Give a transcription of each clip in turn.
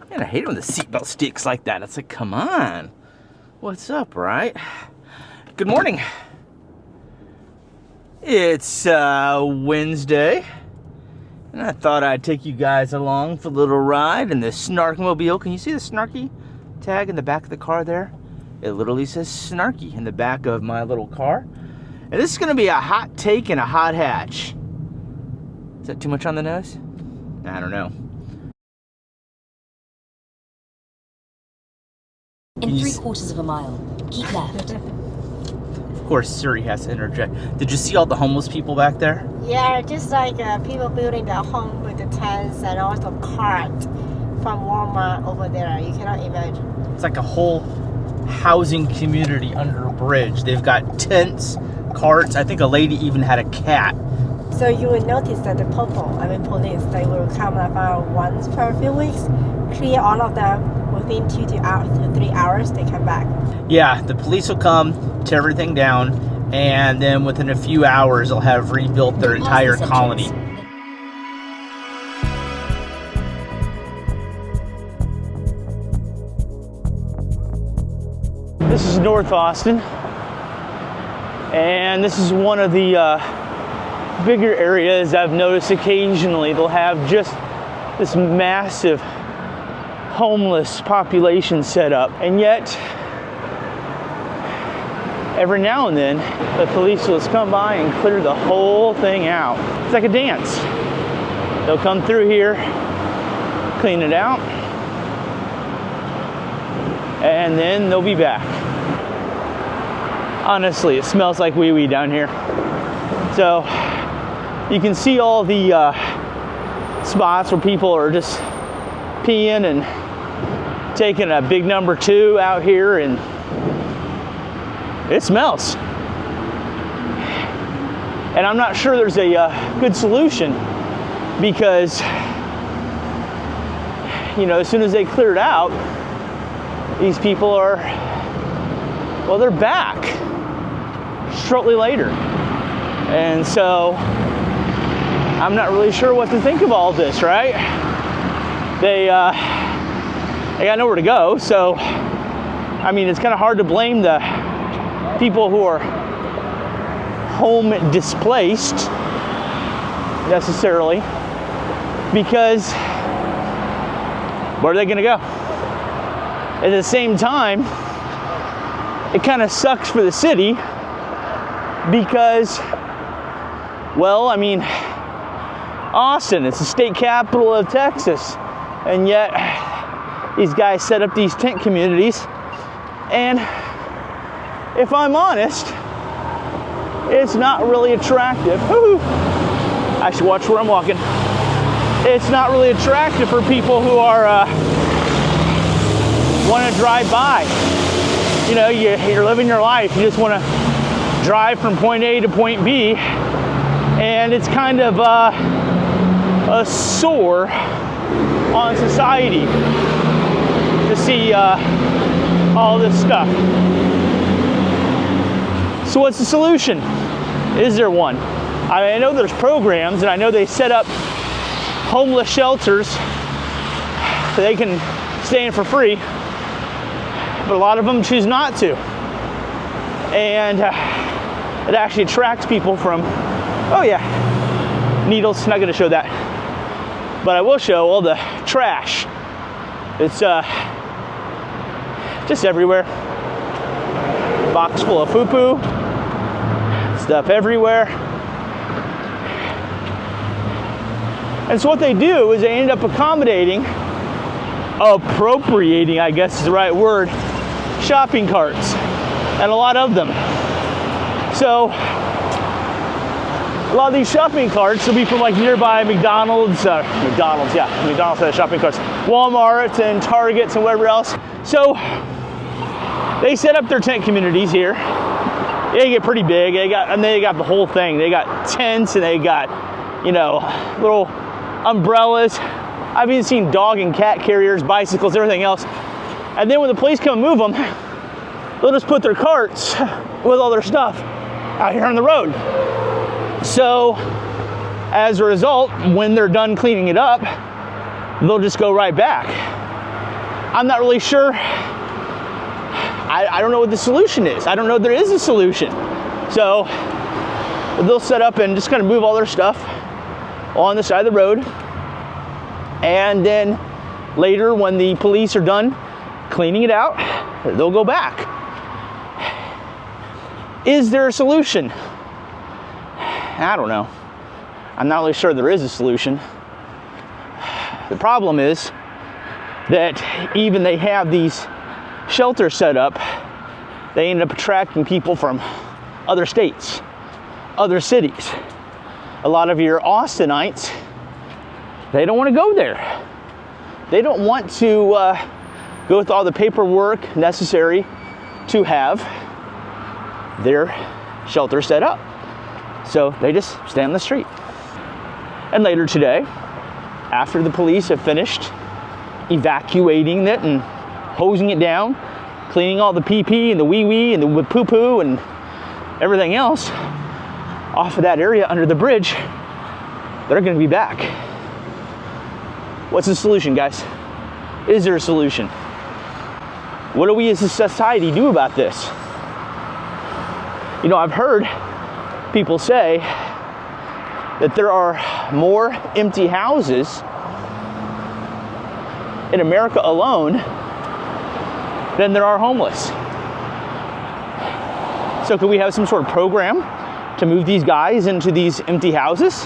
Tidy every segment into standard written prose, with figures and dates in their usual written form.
Man, I hate it when the seatbelt sticks like that. It's like, come on. What's up, right? Good morning. It's Wednesday, and I thought I'd take you guys along for a little ride in the Snarkmobile. Can you see the Snarky tag in the back of the car there? It literally says Snarky in the back of my little car. And this is going to be a hot take and a hot hatch. Is that too much on the nose? I don't know. In 3/4 of a mile, keep left. Of course, Siri has to interject. Did you see all the homeless people back there? Yeah, just like people building their home with the tents and also cart from Walmart over there. You cannot imagine. It's like a whole housing community under a bridge. They've got tents, carts. I think a lady even had a cat. So you will notice that the police, they will come about once per few weeks, clear all of them. Within 2 to 3 hours, they come back. Yeah, the police will come, tear everything down, and then within a few hours, they'll have rebuilt their entire colony. This is North Austin, and this is one of the bigger areas I've noticed occasionally. They'll have just this massive homeless population set up, and yet every now and then the police will just come by and clear the whole thing out. It's like a dance. They'll come through here, clean it out, and then they'll be back. Honestly, it smells like wee-wee down here. So you can see all the spots where people are just peeing and taking a big number 2 out here, and it smells. And I'm not sure there's a good solution, because as soon as they clear it out, these people are, well, they're back shortly later. And so I'm not really sure what to think of all this, right? They got nowhere to go, so I mean, it's kind of hard to blame the people who are home displaced necessarily, because where are they going to go? At the same time, it kind of sucks for the city, because, well, I mean, Austin, it's the state capital of Texas, and yet these guys set up these tent communities, and if I'm honest, it's not really attractive. Woo-hoo. I should watch where I'm walking. It's not really attractive for people who are want to drive by. You're living your life. You just want to drive from point A to point B, and it's kind of a sore on society to see all this stuff. So what's the solution? Is there one? I know there's programs, and I know they set up homeless shelters so they can stay in for free, but a lot of them choose not to. And it actually attracts people from, oh yeah, needles, not gonna show that. But I will show all the trash. It's just everywhere. Box full of poo-poo, stuff everywhere. And so what they do is they end up appropriating, I guess is the right word, shopping carts, and a lot of them. So a lot of these shopping carts will be from like nearby McDonald's has shopping carts, Walmart and Targets and whatever else. So they set up their tent communities here. They get pretty big. They got the whole thing. They got tents, and they got, little umbrellas. I've even seen dog and cat carriers, bicycles, everything else. And then when the police come and move them, they'll just put their carts with all their stuff out here on the road. So as a result, when they're done cleaning it up, they'll just go right back. I'm not really sure. I don't know what the solution is. I don't know there is a solution. So they'll set up and just kind of move all their stuff on the side of the road. And then later, when the police are done cleaning it out, they'll go back. Is there a solution? I don't know. I'm not really sure there is a solution. The problem is that even they have these shelters set up, they end up attracting people from other states, other cities. A lot of your Austinites, they don't want to go there. They don't want to go through all the paperwork necessary to have their shelter set up. So they just stay on the street. And later today, after the police have finished evacuating it and hosing it down, cleaning all the pee-pee and the wee-wee and the poo-poo and everything else off of that area under the bridge, they're going to be back. What's the solution, guys? Is there a solution? What do we as a society do about this? You know, I've heard people say that there are more empty houses in America alone than there are homeless. So could we have some sort of program to move these guys into these empty houses?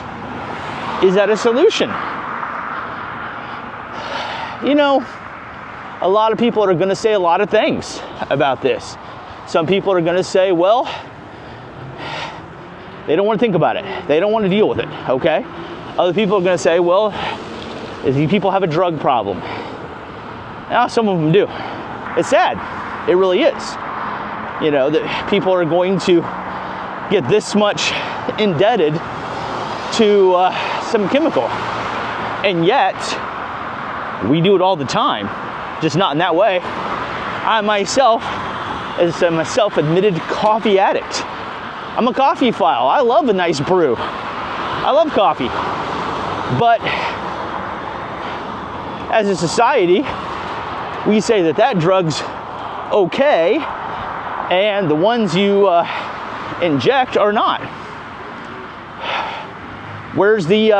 Is that a solution? You know, a lot of people are going to say a lot of things about this. Some people are going to say, well, they don't want to think about it. They don't want to deal with it, okay? Other people are going to say, well, these people have a drug problem. Now, some of them do. It's sad. It really is. You know, that people are going to get this much indebted to some chemical. And yet, we do it all the time, just not in that way. I myself, as a self-admitted coffee addict, I'm a coffee file. I love a nice brew. I love coffee. But as a society, we say that that drug's okay, and the ones you inject are not. Where's the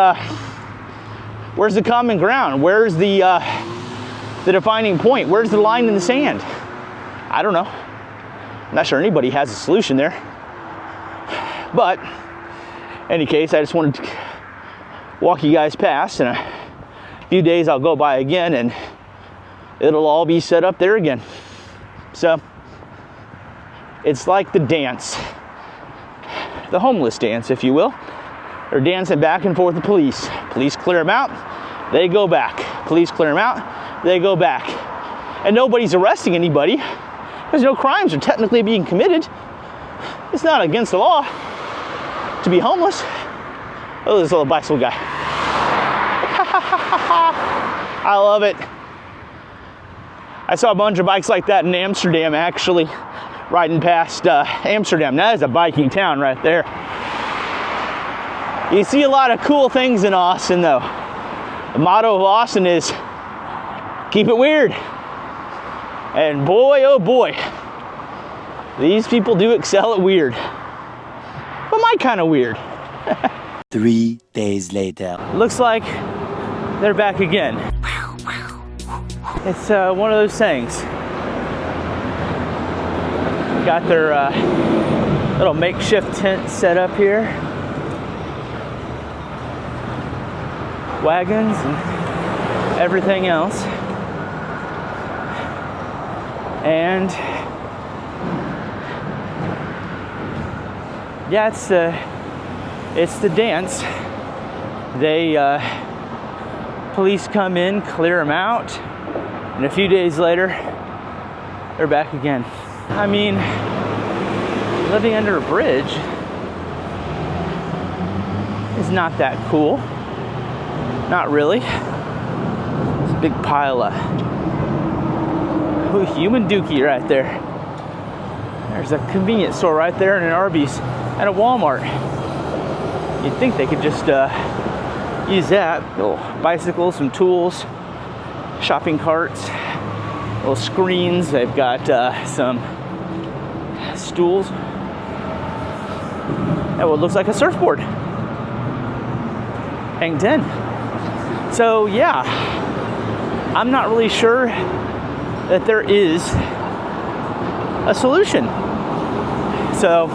common ground? Where's the defining point? Where's the line in the sand? I don't know. I'm not sure anybody has a solution there. But in any case, I just wanted to walk you guys past. In a few days, I'll go by again, and it'll all be set up there again. So it's like the dance, the homeless dance, if you will. They're dancing back and forth with the police. Police clear them out, they go back. Police clear them out, they go back. And nobody's arresting anybody because no crimes are technically being committed. It's not against the law to be homeless. Oh, this little bicycle guy. I love it. I saw a bunch of bikes like that in Amsterdam, actually, riding past Amsterdam. That is a biking town right there. You see a lot of cool things in Austin, though. The motto of Austin is, keep it weird. And boy, oh boy, these people do excel at weird. But my kind of weird. 3 days later. Looks like they're back again. It's one of those things. Got their little makeshift tent set up here. Wagons and everything else. And yeah, it's the dance. They police come in, clear them out, and a few days later they're back again. I mean, living under a bridge is not that cool. Not really. It's a big pile of human dookie right there. There's a convenience store right there and an Arby's and a Walmart. You'd think they could just use that. Little bicycles, some tools, shopping carts, little screens. They've got some stools and what looks like a surfboard hanged in. So yeah, I'm not really sure that there is a solution. So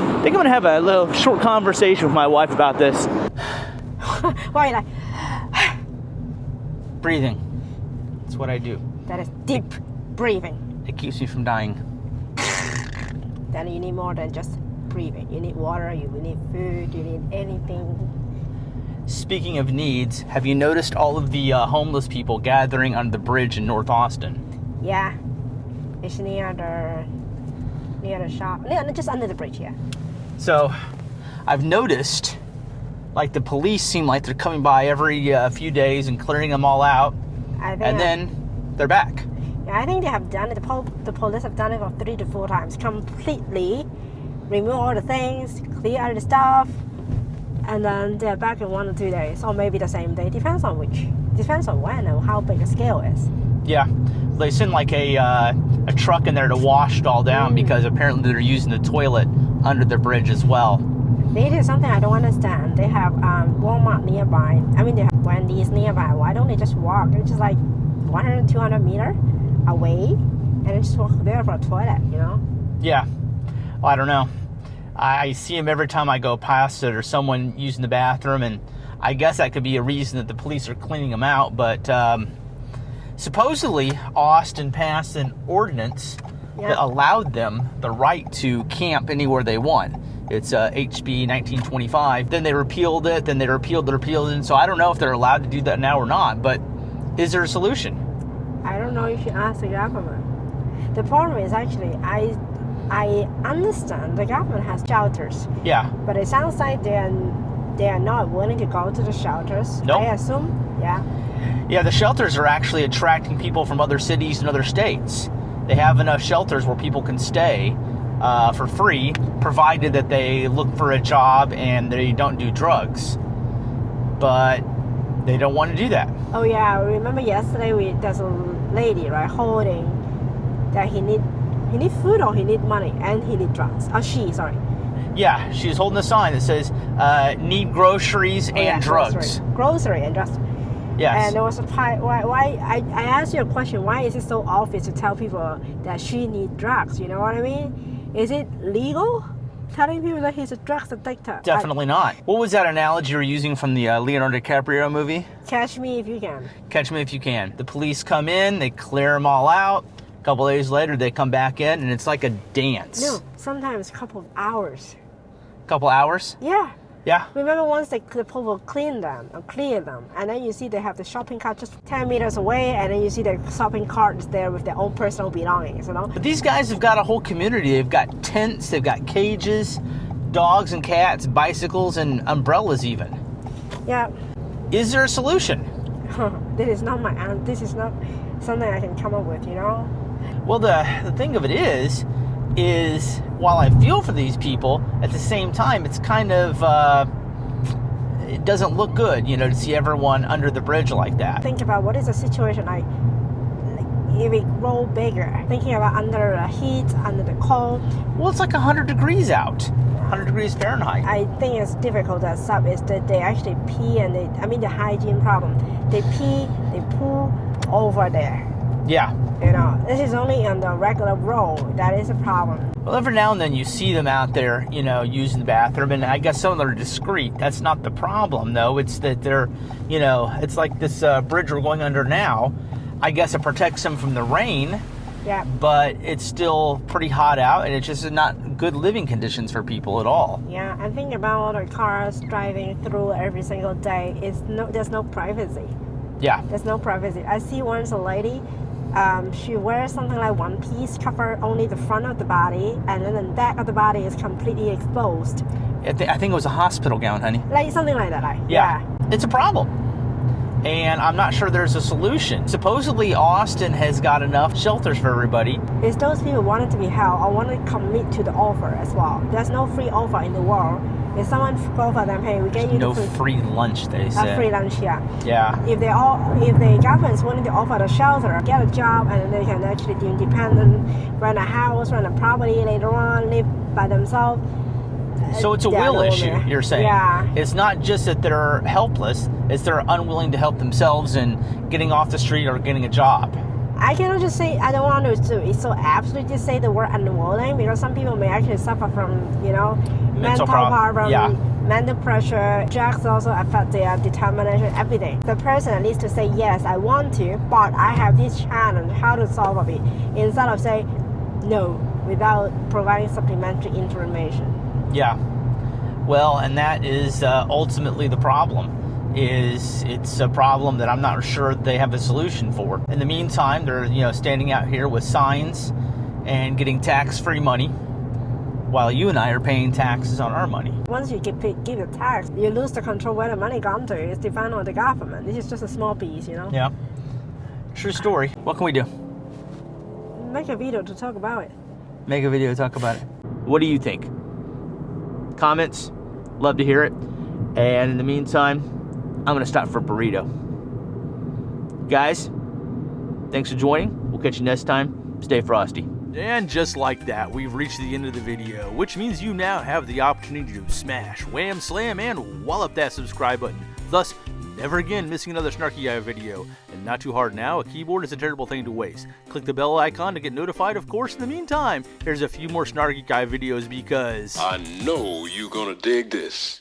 I think I'm gonna have a little short conversation with my wife about this. Why like Breathing. That's what I do. that is deep breathing. It keeps me from dying. Then you need more than just breathing. You need water, you need food, you need anything. Speaking of needs, have you noticed all of the homeless people gathering on the bridge in North Austin? Yeah. It's near the shop. Just under the bridge, yeah. So, I've noticed, like, the police seem like they're coming by every few days and clearing them all out, I think and then they're back. yeah, I think they have done it. The police have done it for 3 to 4 times. Completely remove all the things, clear out the stuff, and then they're back in 1 or 2 days, or maybe the same day. Depends on when and how big the scale is. Yeah, they send like a truck in there to wash it all down because apparently they're using the toilet under the bridge as well. This is something I don't understand. They have Walmart nearby. I mean, they have Wendy's nearby. Why don't they just walk? It's just like 100, 200 meters away, and then just walk there for a toilet, you know? Yeah, well, I don't know. I see them every time I go past it or someone using the bathroom, and I guess that could be a reason that the police are cleaning them out, but supposedly Austin passed an ordinance that allowed them the right to camp anywhere they want. It's HB 1925. Then they repealed it, then they repealed it, and so I don't know if they're allowed to do that now or not, but is there a solution? I don't know, you should ask the government. The problem is actually, I understand the government has shelters. Yeah. But it sounds like they are not willing to go to the shelters. Nope. I assume, yeah. Yeah, the shelters are actually attracting people from other cities and other states. They have enough shelters where people can stay for free, provided that they look for a job and they don't do drugs. But they don't want to do that. Oh yeah, I remember yesterday there's a lady, right, holding that he need food or he need money and he need drugs. Oh, sorry. Yeah, she was holding a sign that says, need groceries and drugs. Grocery and drugs. Yes. And there was a why I asked you a question, why is it so obvious to tell people that she need drugs? You know what I mean? Is it legal telling people that he's a drugs addicted? Definitely not. What was that analogy you were using from the Leonardo DiCaprio movie? Catch me if you can. Catch me if you can. The police come in, they clear them all out. A couple days later, they come back in, and it's like a dance. No, sometimes a couple of hours. Couple hours? Yeah. Yeah. Remember once the people clear them, and then you see they have the shopping cart just 10 meters away, and then you see the shopping carts there with their own personal belongings, you know? But these guys have got a whole community. They've got tents, they've got cages, dogs and cats, bicycles, and umbrellas even. Yeah. Is there a solution? This is not something I can come up with, you know? Well, the thing of it is while I feel for these people, at the same time, it's kind of, it doesn't look good, you know, to see everyone under the bridge like that. Think about what is the situation like if it grow bigger. Thinking about under the heat, under the cold. Well, it's like 100 degrees out, 100 degrees Fahrenheit. I think it's difficult as sub is that they actually pee and the hygiene problem. They pee, they poo over there. Yeah. You know, this is only on the regular road. That is a problem. Well, every now and then you see them out there, you know, using the bathroom, and I guess some of them are discreet. That's not the problem, though. It's that they're, you know, it's like this bridge we're going under now. I guess it protects them from the rain. Yeah. But it's still pretty hot out, and it's just not good living conditions for people at all. Yeah, and think about all the cars driving through every single day. There's no privacy. Yeah. There's no privacy. I see once a lady, she wears something like one piece, cover only the front of the body, and then the back of the body is completely exposed. I think it was a hospital gown, honey. Like something like that, right? Yeah. It's a problem. And I'm not sure there's a solution. Supposedly, Austin has got enough shelters for everybody. It's those people wanting to be helped or want to commit to the offer as well. There's no free offer in the world. If someone offer them, hey, we get you No the food, free lunch, they said. free lunch, yeah. Yeah. If the government is willing to offer the shelter, get a job, and they can actually be independent, rent a house, rent a property later on, live by themselves. So it's a they're will normal. issue, you're saying. Yeah. It's not just that they're helpless, it's they're unwilling to help themselves in getting off the street or getting a job. I cannot just say, I don't want to so absolutely say the word unwilling, because some people may actually suffer from, mental problem, yeah. mental pressure. Drugs also affect their determination, everything. The person needs to say, yes, I want to, but I have this challenge, how to solve it, instead of saying no without providing supplementary information. Yeah. Well, and that is ultimately the problem. It's a problem that I'm not sure they have a solution for. In the meantime, they're standing out here with signs and getting tax-free money, while you and I are paying taxes on our money. Once you give the tax, you lose the control where the money gone to. It's dependent on the government. This is just a small piece, Yeah. True story. What can we do? Make a video to talk about it. Make a video to talk about it. What do you think? Comments, love to hear it. And in the meantime, I'm gonna stop for a burrito. Guys, thanks for joining. We'll catch you next time. Stay frosty. And just like that, we've reached the end of the video, which means you now have the opportunity to smash, wham, slam, and wallop that subscribe button. Thus, never again missing another Snarky Guy video. And not too hard now, a keyboard is a terrible thing to waste. Click the bell icon to get notified, of course. In the meantime, here's a few more Snarky Guy videos because I know you're gonna dig this.